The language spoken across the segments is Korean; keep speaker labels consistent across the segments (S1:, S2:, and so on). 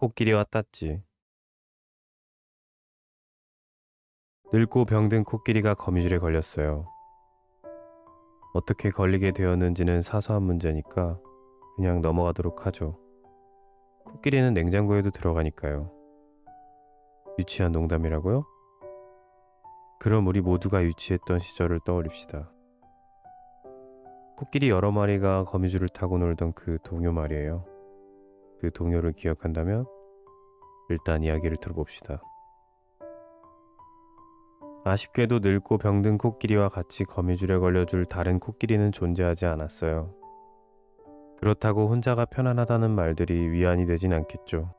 S1: 코끼리와 따찌. 늙고 병든 코끼리가 거미줄에 걸렸어요. 어떻게 걸리게 되었는지는 사소한 문제니까 그냥 넘어가도록 하죠. 코끼리는 냉장고에도 들어가니까요. 유치한 농담이라고요? 그럼 우리 모두가 유치했던 시절을 떠올립시다. 코끼리 여러 마리가 거미줄을 타고 놀던 그 동요 말이에요. 그 동요를 기억한다면 일단 이야기를 들어봅시다. 아쉽게도 늙고 병든 코끼리와 같이 거미줄에 걸려줄 다른 코끼리는 존재하지 않았어요. 그렇다고 혼자가 편안하다는 말들이 위안이 되진 않겠죠.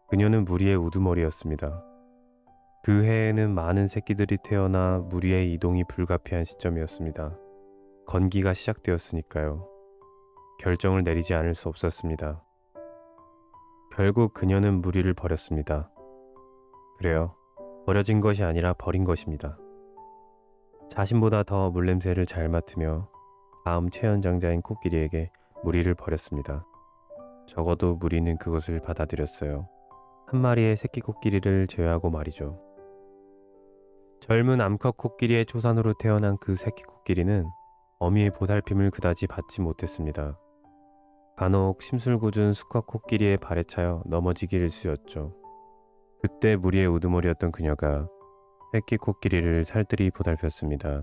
S1: 그녀는 무리의 우두머리였습니다. 그 해에는 많은 새끼들이 태어나 무리의 이동이 불가피한 시점이었습니다. 건기가 시작되었으니까요. 결정을 내리지 않을 수 없었습니다. 결국 그녀는 무리를 버렸습니다. 그래요. 버려진 것이 아니라 버린 것입니다. 자신보다 더 물냄새를 잘 맡으며 다음 최연장자인 코끼리에게 무리를 버렸습니다. 적어도 무리는 그것을 받아들였어요. 한 마리의 새끼 코끼리를 제외하고 말이죠. 젊은 암컷 코끼리의 초산으로 태어난 그 새끼 코끼리는 어미의 보살핌을 그다지 받지 못했습니다. 간혹 심술궂은 수컷 코끼리의 발에 차여 넘어지기 일쑤였죠. 그때 무리의 우두머리였던 그녀가 새끼 코끼리를 살뜰히 보살폈습니다.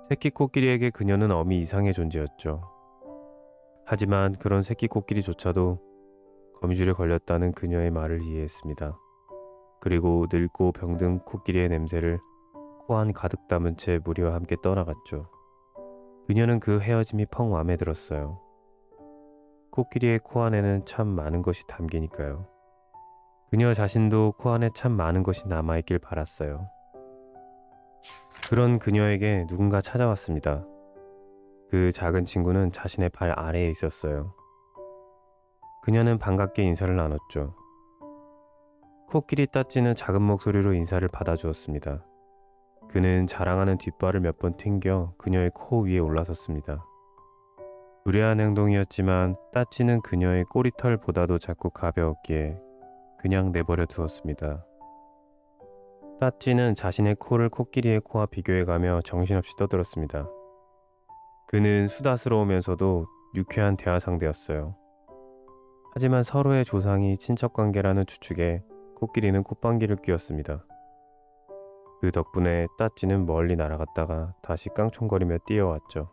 S1: 새끼 코끼리에게 그녀는 어미 이상의 존재였죠. 하지만 그런 새끼 코끼리조차도 거미줄에 걸렸다는 그녀의 말을 이해했습니다. 그리고 늙고 병든 코끼리의 냄새를 코 안 가득 담은 채 무리와 함께 떠나갔죠. 그녀는 그 헤어짐이 펑 마음에 들었어요. 코끼리의 코 안에는 참 많은 것이 담기니까요. 그녀 자신도 코 안에 참 많은 것이 남아있길 바랐어요. 그런 그녀에게 누군가 찾아왔습니다. 그 작은 친구는 자신의 발 아래에 있었어요. 그녀는 반갑게 인사를 나눴죠. 코끼리 따찌는 작은 목소리로 인사를 받아주었습니다. 그는 자랑하는 뒷발을 몇 번 튕겨 그녀의 코 위에 올라섰습니다. 무례한 행동이었지만 따찌는 그녀의 꼬리털보다도 작고 가벼웠기에 그냥 내버려 두었습니다. 따찌는 자신의 코를 코끼리의 코와 비교해가며 정신없이 떠들었습니다. 그는 수다스러우면서도 유쾌한 대화 상대였어요. 하지만 서로의 조상이 친척관계라는 추측에 코끼리는 콧방귀를 뀌었습니다. 그 덕분에 따찌는 멀리 날아갔다가 다시 깡총거리며 뛰어왔죠.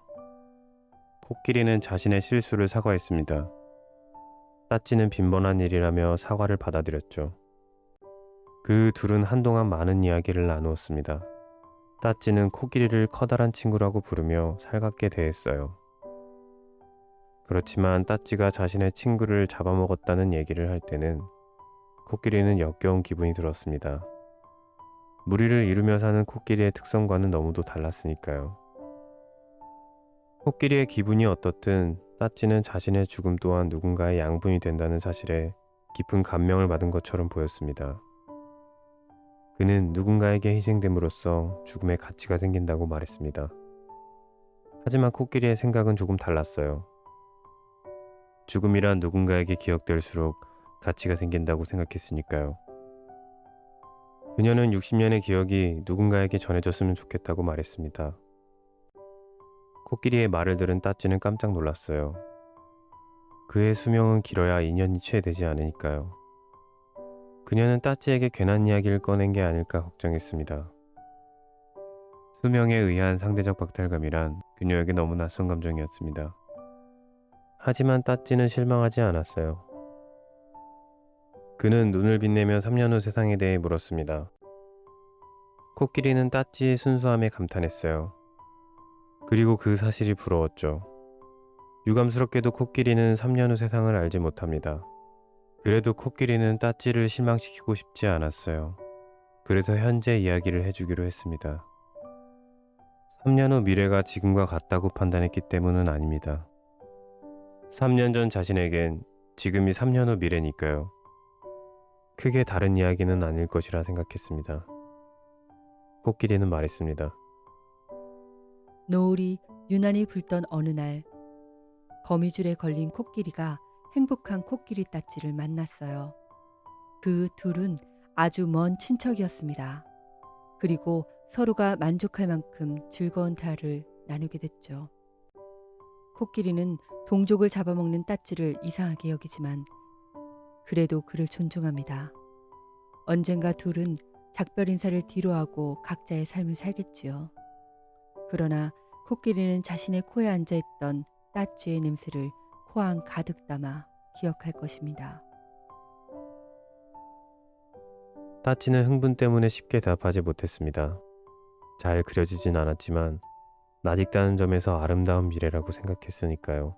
S1: 코끼리는 자신의 실수를 사과했습니다. 따찌는 빈번한 일이라며 사과를 받아들였죠. 그 둘은 한동안 많은 이야기를 나누었습니다. 따찌는 코끼리를 커다란 친구라고 부르며 살갑게 대했어요. 그렇지만 따찌가 자신의 친구를 잡아먹었다는 얘기를 할 때는 코끼리는 역겨운 기분이 들었습니다. 무리를 이루며 사는 코끼리의 특성과는 너무도 달랐으니까요. 코끼리의 기분이 어떻든 따찌는 자신의 죽음 또한 누군가의 양분이 된다는 사실에 깊은 감명을 받은 것처럼 보였습니다. 그는 누군가에게 희생됨으로써 죽음의 가치가 생긴다고 말했습니다. 하지만 코끼리의 생각은 조금 달랐어요. 죽음이란 누군가에게 기억될수록 가치가 생긴다고 생각했으니까요. 그녀는 60년의 기억이 누군가에게 전해졌으면 좋겠다고 말했습니다. 코끼리의 말을 들은 따찌는 깜짝 놀랐어요. 그의 수명은 길어야 2년이 채 되지 않으니까요. 그녀는 따찌에게 괜한 이야기를 꺼낸 게 아닐까 걱정했습니다. 수명에 의한 상대적 박탈감이란 그녀에게 너무 낯선 감정이었습니다. 하지만 따찌는 실망하지 않았어요. 그는 눈을 빛내며 3년 후 세상에 대해 물었습니다. 코끼리는 따찌의 순수함에 감탄했어요. 그리고 그 사실이 부러웠죠. 유감스럽게도 코끼리는 3년 후 세상을 알지 못합니다. 그래도 코끼리는 따찌를 실망시키고 싶지 않았어요. 그래서 현재 이야기를 해주기로 했습니다. 3년 후 미래가 지금과 같다고 판단했기 때문은 아닙니다. 3년 전 자신에겐 지금이 3년 후 미래니까요. 크게 다른 이야기는 아닐 것이라 생각했습니다. 코끼리는 말했습니다.
S2: 노을이 유난히 붉던 어느 날 거미줄에 걸린 코끼리가 행복한 코끼리 따찌를 만났어요. 그 둘은 아주 먼 친척이었습니다. 그리고 서로가 만족할 만큼 즐거운 대화를 나누게 됐죠. 코끼리는 동족을 잡아먹는 따찌를 이상하게 여기지만 그래도 그를 존중합니다. 언젠가 둘은 작별 인사를 뒤로하고 각자의 삶을 살겠지요. 그러나 코끼리는 자신의 코에 앉아있던 따찌의 냄새를 코안 가득 담아 기억할 것입니다.
S1: 따찌는 흥분 때문에 쉽게 대답하지 못했습니다. 잘 그려지진 않았지만 낯익다는 점에서 아름다운 미래라고 생각했으니까요.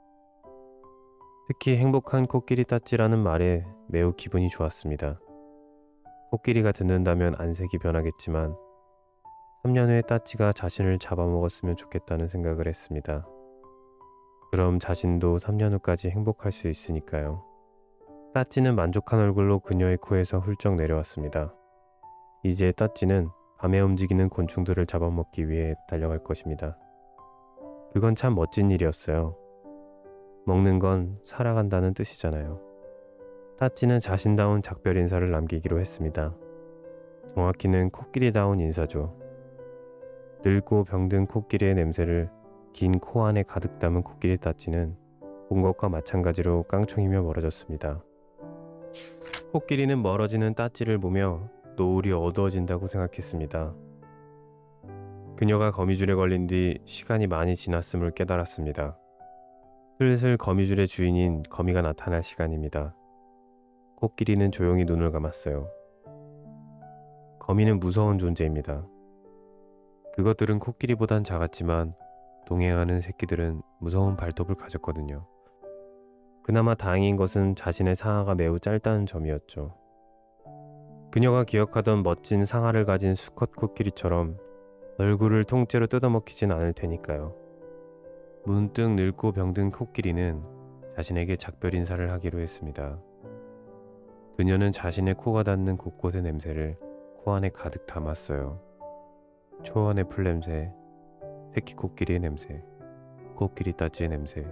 S1: 특히 행복한 코끼리 따찌라는 말에 매우 기분이 좋았습니다. 코끼리가 듣는다면 안색이 변하겠지만 3년 후에 따찌가 자신을 잡아먹었으면 좋겠다는 생각을 했습니다. 그럼 자신도 3년 후까지 행복할 수 있으니까요. 따찌는 만족한 얼굴로 그녀의 코에서 훌쩍 내려왔습니다. 이제 따찌는 밤에 움직이는 곤충들을 잡아먹기 위해 달려갈 것입니다. 그건 참 멋진 일이었어요. 먹는 건 살아간다는 뜻이잖아요. 따찌는 자신다운 작별 인사를 남기기로 했습니다. 정확히는 코끼리다운 인사죠. 늙고 병든 코끼리의 냄새를 긴 코 안에 가득 담은 코끼리 따찌는 본 것과 마찬가지로 깡총이며 멀어졌습니다. 코끼리는 멀어지는 따찌를 보며 노을이 어두워진다고 생각했습니다. 그녀가 거미줄에 걸린 뒤 시간이 많이 지났음을 깨달았습니다. 슬슬 거미줄의 주인인 거미가 나타날 시간입니다. 코끼리는 조용히 눈을 감았어요. 거미는 무서운 존재입니다. 그것들은 코끼리보단 작았지만 동행하는 새끼들은 무서운 발톱을 가졌거든요. 그나마 다행인 것은 자신의 상아가 매우 짧다는 점이었죠. 그녀가 기억하던 멋진 상아를 가진 수컷 코끼리처럼 얼굴을 통째로 뜯어먹히진 않을 테니까요. 문득 늙고 병든 코끼리는 자신에게 작별 인사를 하기로 했습니다. 그녀는 자신의 코가 닿는 곳곳의 냄새를 코 안에 가득 담았어요. 초원의 풀냄새, 새끼 코끼리의 냄새, 코끼리 따찌의 냄새,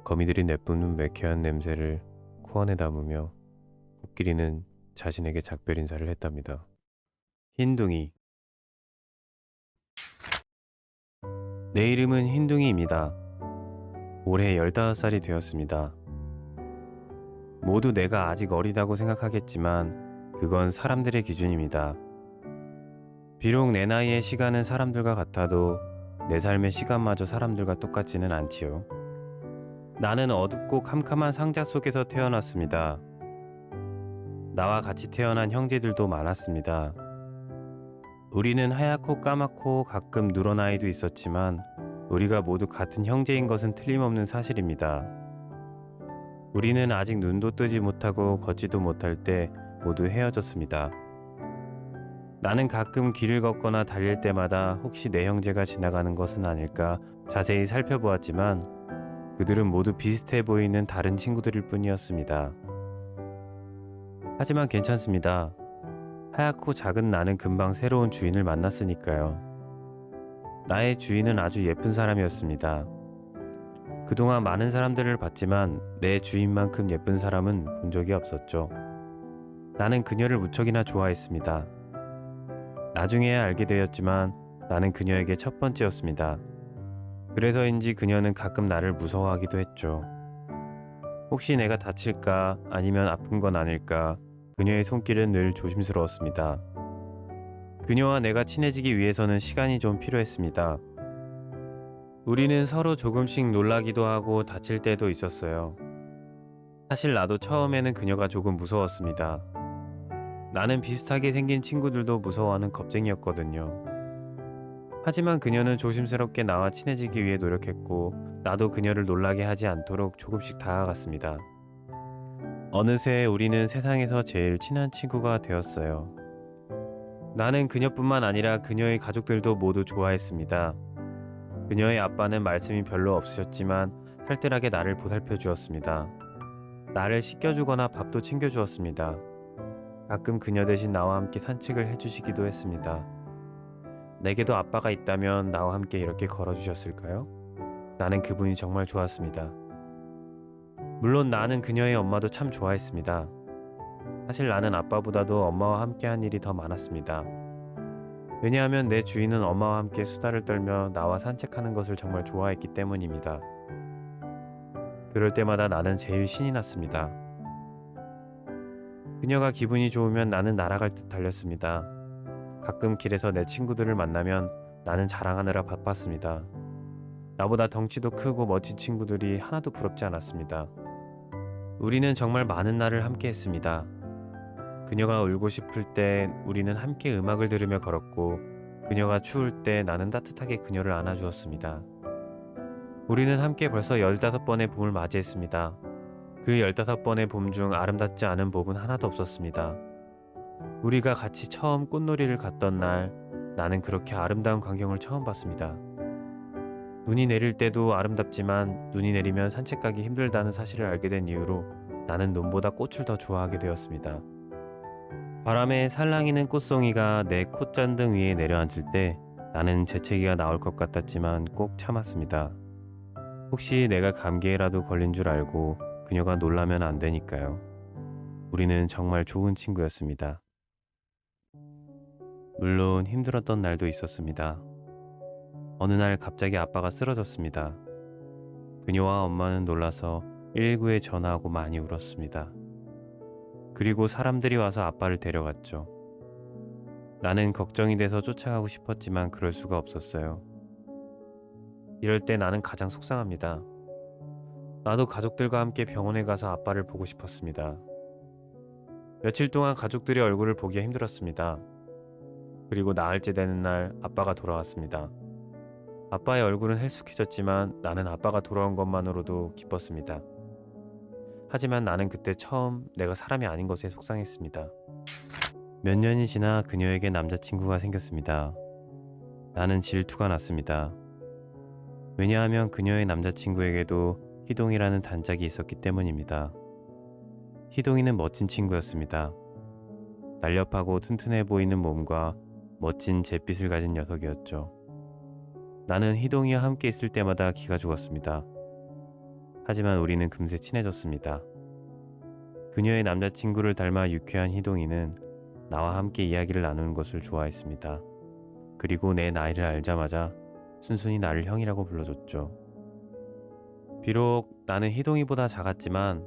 S1: 거미들이 내뿜는 매캐한 냄새를 코 안에 담으며 코끼리는 자신에게 작별 인사를 했답니다. 흰둥이. 내 이름은 흰둥이입니다. 올해 15살이 되었습니다. 모두 내가 아직 어리다고 생각하겠지만 그건 사람들의 기준입니다. 비록 내 나이의 시간은 사람들과 같아도 내 삶의 시간마저 사람들과 똑같지는 않지요. 나는 어둡고 캄캄한 상자 속에서 태어났습니다. 나와 같이 태어난 형제들도 많았습니다. 우리는 하얗고 까맣고 가끔 누런 아이도 있었지만 우리가 모두 같은 형제인 것은 틀림없는 사실입니다. 우리는 아직 눈도 뜨지 못하고 걷지도 못할 때 모두 헤어졌습니다. 나는 가끔 길을 걷거나 달릴 때마다 혹시 내 형제가 지나가는 것은 아닐까 자세히 살펴보았지만 그들은 모두 비슷해 보이는 다른 친구들일 뿐이었습니다. 하지만 괜찮습니다. 하얗고 작은 나는 금방 새로운 주인을 만났으니까요. 나의 주인은 아주 예쁜 사람이었습니다. 그동안 많은 사람들을 봤지만 내 주인만큼 예쁜 사람은 본 적이 없었죠. 나는 그녀를 무척이나 좋아했습니다. 나중에야 알게 되었지만 나는 그녀에게 첫 번째였습니다. 그래서인지 그녀는 가끔 나를 무서워하기도 했죠. 혹시 내가 다칠까 아니면 아픈 건 아닐까 그녀의 손길은 늘 조심스러웠습니다. 그녀와 내가 친해지기 위해서는 시간이 좀 필요했습니다. 우리는 서로 조금씩 놀라기도 하고 다칠 때도 있었어요. 사실 나도 처음에는 그녀가 조금 무서웠습니다. 나는 비슷하게 생긴 친구들도 무서워하는 겁쟁이였거든요. 하지만 그녀는 조심스럽게 나와 친해지기 위해 노력했고 나도 그녀를 놀라게 하지 않도록 조금씩 다가갔습니다. 어느새 우리는 세상에서 제일 친한 친구가 되었어요. 나는 그녀뿐만 아니라 그녀의 가족들도 모두 좋아했습니다. 그녀의 아빠는 말씀이 별로 없으셨지만 살뜰하게 나를 보살펴 주었습니다. 나를 씻겨주거나 밥도 챙겨주었습니다. 가끔 그녀 대신 나와 함께 산책을 해주시기도 했습니다. 내게도 아빠가 있다면 나와 함께 이렇게 걸어주셨을까요? 나는 그분이 정말 좋았습니다. 물론 나는 그녀의 엄마도 참 좋아했습니다. 사실 나는 아빠보다도 엄마와 함께한 일이 더 많았습니다. 왜냐하면 내 주인은 엄마와 함께 수다를 떨며 나와 산책하는 것을 정말 좋아했기 때문입니다. 그럴 때마다 나는 제일 신이 났습니다. 그녀가 기분이 좋으면 나는 날아갈 듯 달렸습니다. 가끔 길에서 내 친구들을 만나면 나는 자랑하느라 바빴습니다. 나보다 덩치도 크고 멋진 친구들이 하나도 부럽지 않았습니다. 우리는 정말 많은 날을 함께 했습니다. 그녀가 울고 싶을 때 우리는 함께 음악을 들으며 걸었고, 그녀가 추울 때 나는 따뜻하게 그녀를 안아주었습니다. 우리는 함께 벌써 15번의 봄을 맞이했습니다. 그 15번의 봄 중 아름답지 않은 봄은 하나도 없었습니다. 우리가 같이 처음 꽃놀이를 갔던 날, 나는 그렇게 아름다운 광경을 처음 봤습니다. 눈이 내릴 때도 아름답지만 눈이 내리면 산책 가기 힘들다는 사실을 알게 된 이후로 나는 눈보다 꽃을 더 좋아하게 되었습니다. 바람에 살랑이는 꽃송이가 내 콧잔등 위에 내려앉을 때 나는 재채기가 나올 것 같았지만 꼭 참았습니다. 혹시 내가 감기에라도 걸린 줄 알고 그녀가 놀라면 안 되니까요. 우리는 정말 좋은 친구였습니다. 물론 힘들었던 날도 있었습니다. 어느 날 갑자기 아빠가 쓰러졌습니다. 그녀와 엄마는 놀라서 119에 전화하고 많이 울었습니다. 그리고 사람들이 와서 아빠를 데려갔죠. 나는 걱정이 돼서 쫓아가고 싶었지만 그럴 수가 없었어요. 이럴 때 나는 가장 속상합니다. 나도 가족들과 함께 병원에 가서 아빠를 보고 싶었습니다. 며칠 동안 가족들의 얼굴을 보기가 힘들었습니다. 그리고 나흘째 되는 날 아빠가 돌아왔습니다. 아빠의 얼굴은 헬쑥해졌지만 나는 아빠가 돌아온 것만으로도 기뻤습니다. 하지만 나는 그때 처음 내가 사람이 아닌 것에 속상했습니다. 몇 년이 지나 그녀에게 남자친구가 생겼습니다. 나는 질투가 났습니다. 왜냐하면 그녀의 남자친구에게도 희동이라는 단짝이 있었기 때문입니다. 희동이는 멋진 친구였습니다. 날렵하고 튼튼해 보이는 몸과 멋진 잿빛을 가진 녀석이었죠. 나는 희동이와 함께 있을 때마다 기가 죽었습니다. 하지만 우리는 금세 친해졌습니다. 그녀의 남자친구를 닮아 유쾌한 희동이는 나와 함께 이야기를 나누는 것을 좋아했습니다. 그리고 내 나이를 알자마자 순순히 나를 형이라고 불러줬죠. 비록 나는 희동이보다 작았지만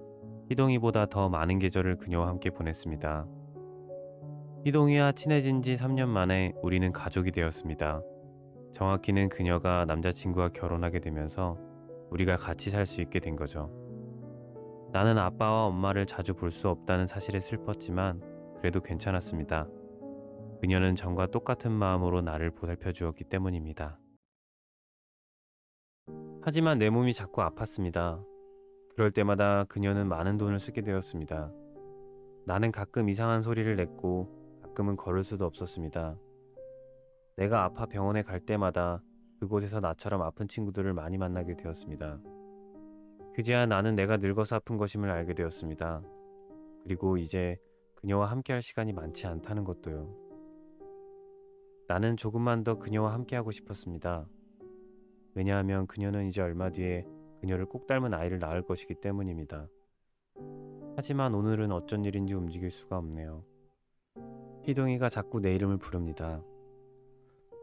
S1: 희동이보다 더 많은 계절을 그녀와 함께 보냈습니다. 희동이와 친해진 지 3년 만에 우리는 가족이 되었습니다. 정확히는 그녀가 남자친구와 결혼하게 되면서 우리가 같이 살 수 있게 된 거죠. 나는 아빠와 엄마를 자주 볼 수 없다는 사실에 슬펐지만 그래도 괜찮았습니다. 그녀는 전과 똑같은 마음으로 나를 보살펴 주었기 때문입니다. 하지만 내 몸이 자꾸 아팠습니다. 그럴 때마다 그녀는 많은 돈을 쓰게 되었습니다. 나는 가끔 이상한 소리를 냈고 가끔은 걸을 수도 없었습니다. 내가 아파 병원에 갈 때마다 그곳에서 나처럼 아픈 친구들을 많이 만나게 되었습니다. 그제야 나는 내가 늙어서 아픈 것임을 알게 되었습니다. 그리고 이제 그녀와 함께할 시간이 많지 않다는 것도요. 나는 조금만 더 그녀와 함께하고 싶었습니다. 왜냐하면 그녀는 이제 얼마 뒤에 그녀를 꼭 닮은 아이를 낳을 것이기 때문입니다. 하지만 오늘은 어쩐 일인지 움직일 수가 없네요. 희동이가 자꾸 내 이름을 부릅니다.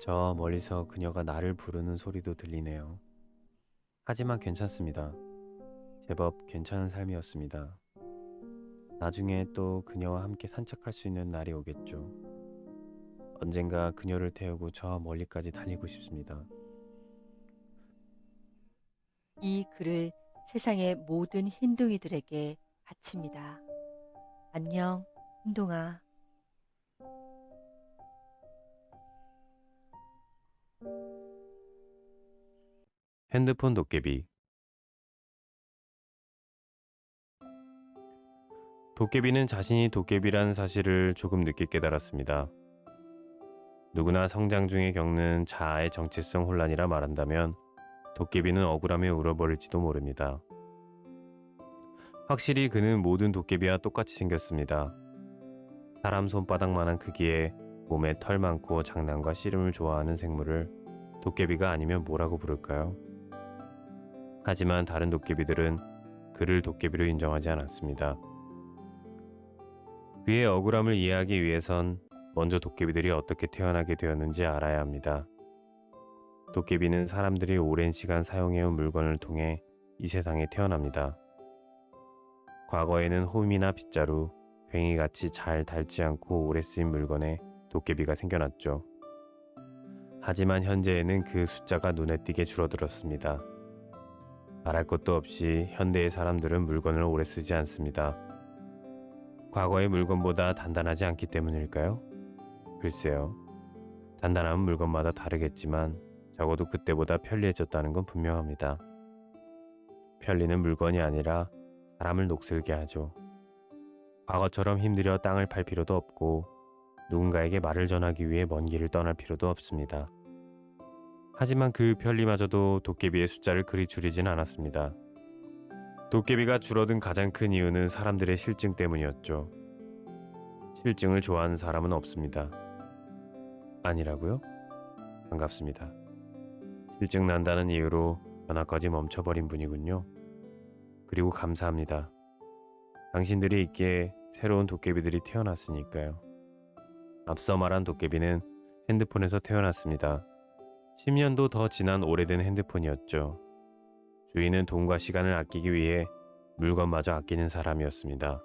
S1: 저 멀리서 그녀가 나를 부르는 소리도 들리네요. 하지만 괜찮습니다. 제법 괜찮은 삶이었습니다. 나중에 또 그녀와 함께 산책할 수 있는 날이 오겠죠. 언젠가 그녀를 태우고 저 멀리까지 달리고 싶습니다.
S2: 이 글을 세상의 모든 흰둥이들에게 바칩니다. 안녕, 흰둥아.
S1: 핸드폰 도깨비. 도깨비는 자신이 도깨비라는 사실을 조금 늦게 깨달았습니다. 누구나 성장 중에 겪는 자아의 정체성 혼란이라 말한다면 도깨비는 억울함에 울어버릴지도 모릅니다. 확실히 그는 모든 도깨비와 똑같이 생겼습니다. 사람 손바닥만한 크기에 몸에 털 많고 장난과 씨름을 좋아하는 생물을 도깨비가 아니면 뭐라고 부를까요? 하지만 다른 도깨비들은 그를 도깨비로 인정하지 않았습니다. 그의 억울함을 이해하기 위해선 먼저 도깨비들이 어떻게 태어나게 되었는지 알아야 합니다. 도깨비는 사람들이 오랜 시간 사용해온 물건을 통해 이 세상에 태어납니다. 과거에는 홈이나 빗자루, 괭이같이 잘 닳지 않고 오래 쓰인 물건에 도깨비가 생겨났죠. 하지만 현재에는 그 숫자가 눈에 띄게 줄어들었습니다. 말할 것도 없이 현대의 사람들은 물건을 오래 쓰지 않습니다. 과거의 물건보다 단단하지 않기 때문일까요? 글쎄요. 단단한 물건마다 다르겠지만 적어도 그때보다 편리해졌다는 건 분명합니다. 편리는 물건이 아니라 사람을 녹슬게 하죠. 과거처럼 힘들여 땅을 팔 필요도 없고 누군가에게 말을 전하기 위해 먼 길을 떠날 필요도 없습니다. 하지만 그 편리마저도 도깨비의 숫자를 그리 줄이진 않았습니다. 도깨비가 줄어든 가장 큰 이유는 사람들의 실증 때문이었죠. 실증을 좋아하는 사람은 없습니다. 아니라고요? 반갑습니다. 실증 난다는 이유로 변화까지 멈춰버린 분이군요. 그리고 감사합니다. 당신들이 있기에 새로운 도깨비들이 태어났으니까요. 앞서 말한 도깨비는 핸드폰에서 태어났습니다. 10년도 더 지난 오래된 핸드폰이었죠. 주인은 돈과 시간을 아끼기 위해 물건마저 아끼는 사람이었습니다.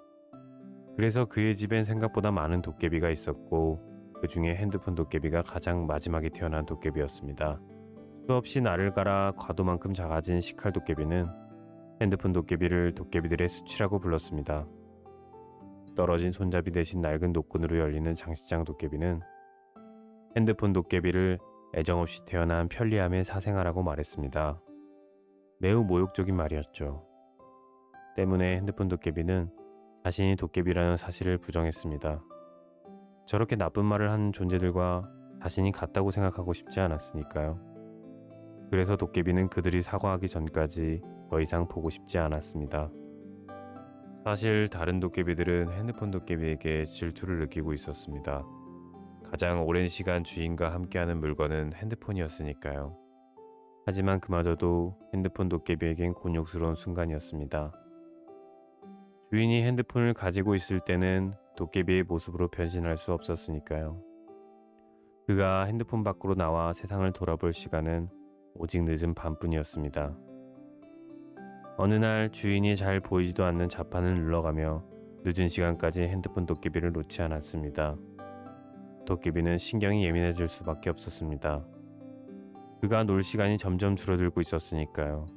S1: 그래서 그의 집엔 생각보다 많은 도깨비가 있었고 그 중에 핸드폰 도깨비가 가장 마지막에 태어난 도깨비였습니다. 수없이 날을 갈아 과도만큼 작아진 식칼 도깨비는 핸드폰 도깨비를 도깨비들의 수치라고 불렀습니다. 떨어진 손잡이 대신 낡은 노끈으로 열리는 장식장 도깨비는 핸드폰 도깨비를 애정없이 태어난 편리함의 사생아라고 말했습니다. 매우 모욕적인 말이었죠. 때문에 핸드폰 도깨비는 자신이 도깨비라는 사실을 부정했습니다. 저렇게 나쁜 말을 하는 존재들과 자신이 같다고 생각하고 싶지 않았으니까요. 그래서 도깨비는 그들이 사과하기 전까지 더 이상 보고 싶지 않았습니다. 사실 다른 도깨비들은 핸드폰 도깨비에게 질투를 느끼고 있었습니다. 가장 오랜 시간 주인과 함께하는 물건은 핸드폰이었으니까요. 하지만 그마저도 핸드폰 도깨비에겐 곤욕스러운 순간이었습니다. 주인이 핸드폰을 가지고 있을 때는 도깨비의 모습으로 변신할 수 없었으니까요. 그가 핸드폰 밖으로 나와 세상을 돌아볼 시간은 오직 늦은 밤뿐이었습니다. 어느 날 주인이 잘 보이지도 않는 자판을 눌러가며 늦은 시간까지 핸드폰 도깨비를 놓지 않았습니다. 도깨비는 신경이 예민해질 수밖에 없었습니다. 그가 놀 시간이 점점 줄어들고 있었으니까요.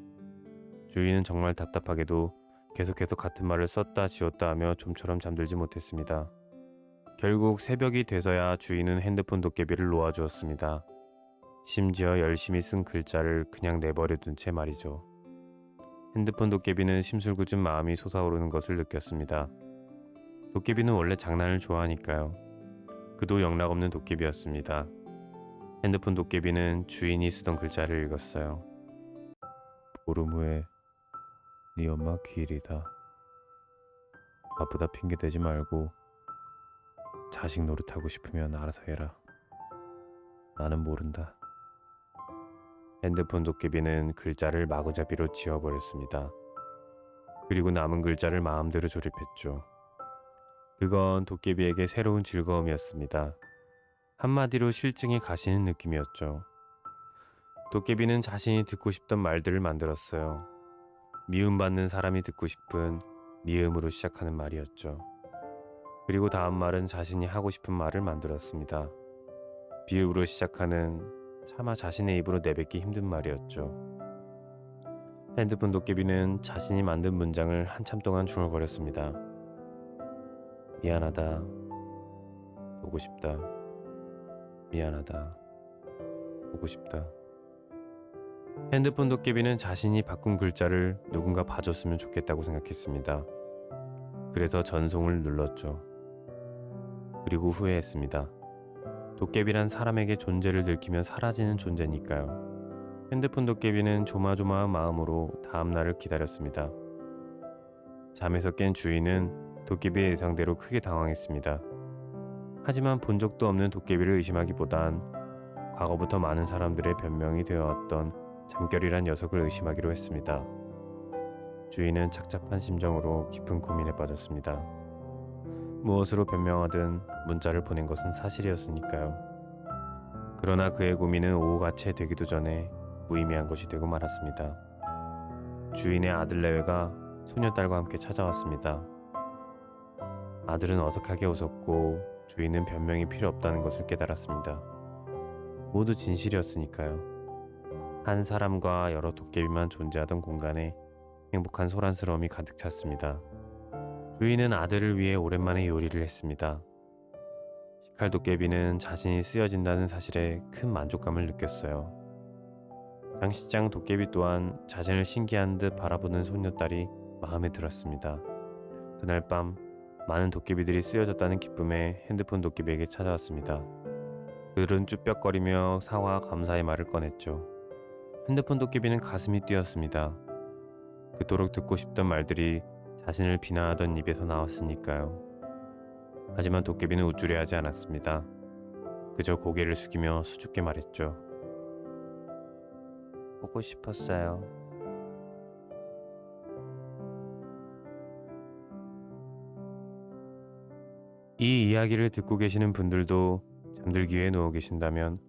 S1: 주인은 정말 답답하게도 계속해서 같은 말을 썼다 지웠다 하며 좀처럼 잠들지 못했습니다. 결국 새벽이 돼서야 주인은 핸드폰 도깨비를 놓아주었습니다. 심지어 열심히 쓴 글자를 그냥 내버려둔 채 말이죠. 핸드폰 도깨비는 심술궂은 마음이 솟아오르는 것을 느꼈습니다. 도깨비는 원래 장난을 좋아하니까요. 그도 영락없는 도깨비였습니다. 핸드폰 도깨비는 주인이 쓰던 글자를 읽었어요. 보름 후에 네 엄마 기일이다. 바쁘다 핑계대지 말고 자식 노릇하고 싶으면 알아서 해라. 나는 모른다. 핸드폰 도깨비는 글자를 마구잡이로 지워버렸습니다. 그리고 남은 글자를 마음대로 조립했죠. 그건 도깨비에게 새로운 즐거움이었습니다. 한마디로 실증이 가시는 느낌이었죠. 도깨비는 자신이 듣고 싶던 말들을 만들었어요. 미움받는 사람이 듣고 싶은 미음으로 시작하는 말이었죠. 그리고 다음 말은 자신이 하고 싶은 말을 만들었습니다. 비읍으로 시작하는 차마 자신의 입으로 내뱉기 힘든 말이었죠. 핸드폰 도깨비는 자신이 만든 문장을 한참 동안 중얼거렸습니다. 미안하다. 보고 싶다. 미안하다. 보고 싶다. 핸드폰 도깨비는 자신이 바꾼 글자를 누군가 봐줬으면 좋겠다고 생각했습니다. 그래서 전송을 눌렀죠. 그리고 후회했습니다. 도깨비란 사람에게 존재를 들키면 사라지는 존재니까요. 핸드폰 도깨비는 조마조마한 마음으로 다음 날을 기다렸습니다. 잠에서 깬 주인은 도깨비의 예상대로 크게 당황했습니다. 하지만 본 적도 없는 도깨비를 의심하기보단 과거부터 많은 사람들의 변명이 되어왔던 잠결이란 녀석을 의심하기로 했습니다. 주인은 착잡한 심정으로 깊은 고민에 빠졌습니다. 무엇으로 변명하든 문자를 보낸 것은 사실이었으니까요. 그러나 그의 고민은 오후가 채 되기도 전에 무의미한 것이 되고 말았습니다. 주인의 아들 내외가 소녀딸과 함께 찾아왔습니다. 아들은 어색하게 웃었고 주인은 변명이 필요 없다는 것을 깨달았습니다. 모두 진실이었으니까요. 한 사람과 여러 도깨비만 존재하던 공간에 행복한 소란스러움이 가득 찼습니다. 주인은 아들을 위해 오랜만에 요리를 했습니다. 식칼도깨비는 자신이 쓰여진다는 사실에 큰 만족감을 느꼈어요. 장시장 도깨비 또한 자신을 신기한 듯 바라보는 소녀딸이 마음에 들었습니다. 그날 밤 많은 도깨비들이 쓰여졌다는 기쁨에 핸드폰 도깨비에게 찾아왔습니다. 그들은 쭈뼛거리며 사과 감사의 말을 꺼냈죠. 핸드폰 도깨비는 가슴이 뛰었습니다. 그토록 듣고 싶던 말들이 자신을 비난하던 입에서 나왔으니까요. 하지만 도깨비는 우쭐해하지 않았습니다. 그저 고개를 숙이며 수줍게 말했죠. 보고 싶었어요. 이 이야기를 듣고 계시는 분들도 잠들기 위해 누워 계신다면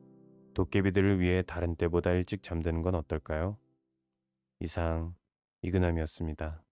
S1: 도깨비들을 위해 다른 때보다 일찍 잠드는 건 어떨까요? 이상 이근함이었습니다.